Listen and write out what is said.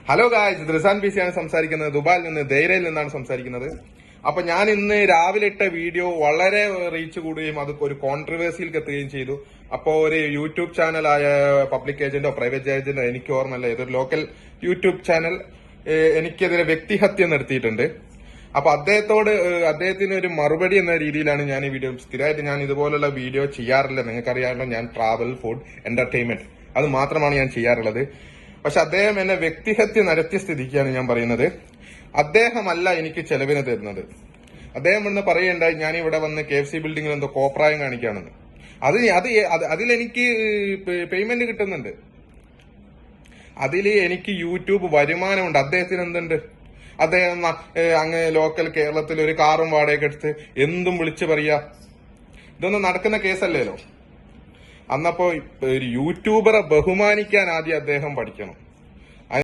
Hello guys, ഇത് Rizan P C ആണ് സംസാരിക്കുന്നത്. ദുബായിൽ നിന്ന്, ധൈര്യയിൽ നിന്നാണ് സംസാരിക്കുന്നത്. അപ്പൊ ഞാൻ ഇന്ന് രാവിലെ ഇട്ട വീഡിയോ വളരെ റീച്ച് കൂടുകയും അത് ഒരു കോൺട്രവേഴ്സിയിൽ എത്തുകയും ചെയ്തു. അപ്പോ ഒരു യൂട്യൂബ് ചാനലായ പബ്ലിക് ഏജന്റോ പ്രൈവറ്റ് ഏജന്റോ എനിക്ക് ഓർമ്മല്ല, ഇതൊരു ലോക്കൽ യൂട്യൂബ് ചാനൽ എനിക്കെതിരെ വ്യക്തിഹത്യ നടത്തിയിട്ടുണ്ട്. അപ്പൊ അദ്ദേഹത്തിന് ഒരു മറുപടി എന്ന രീതിയിലാണ് ഞാൻ ഈ വീഡിയോ, സ്ഥിരമായിട്ട് ഞാൻ ഇതുപോലുള്ള വീഡിയോ ചെയ്യാറില്ല. നിങ്ങൾക്കറിയാമല്ലോ, ഞാൻ ട്രാവൽ, ഫുഡ്, എന്റർടൈൻമെന്റ് അത് മാത്രമാണ് ഞാൻ ചെയ്യാറുള്ളത്. പക്ഷെ അദ്ദേഹം എന്നെ വ്യക്തിഹത്യ നടത്തിയ സ്ഥിതിക്കാണ് ഞാൻ പറയുന്നത്. അദ്ദേഹമല്ല എനിക്ക് ചെലവിന് തരുന്നത്. അദ്ദേഹം ഇന്ന് പറയേണ്ടായി ഞാൻ ഇവിടെ വന്ന് KFC ബിൽഡിംഗിൽ എന്തോ കോപ്രായം കാണിക്കുകയാണെന്ന്. അതിലെനിക്ക് പേയ്മെന്റ് കിട്ടുന്നുണ്ട്, അതിൽ എനിക്ക് യൂട്യൂബ് വരുമാനമുണ്ട്. അദ്ദേഹത്തിന് എന്തുണ്ട്? അദ്ദേഹം അങ്ങ് ലോക്കൽ കേരളത്തിൽ ഒരു കാറും വാടകയ്ക്ക് എടുത്ത് എന്തും വിളിച്ചു പറയാ. ഇതൊന്നും നടക്കുന്ന കേസല്ലല്ലോ. അന്നപ്പോ ഒരു യൂട്യൂബറെ ബഹുമാനിക്കാൻ ആദ്യം അദ്ദേഹം പഠിക്കണം.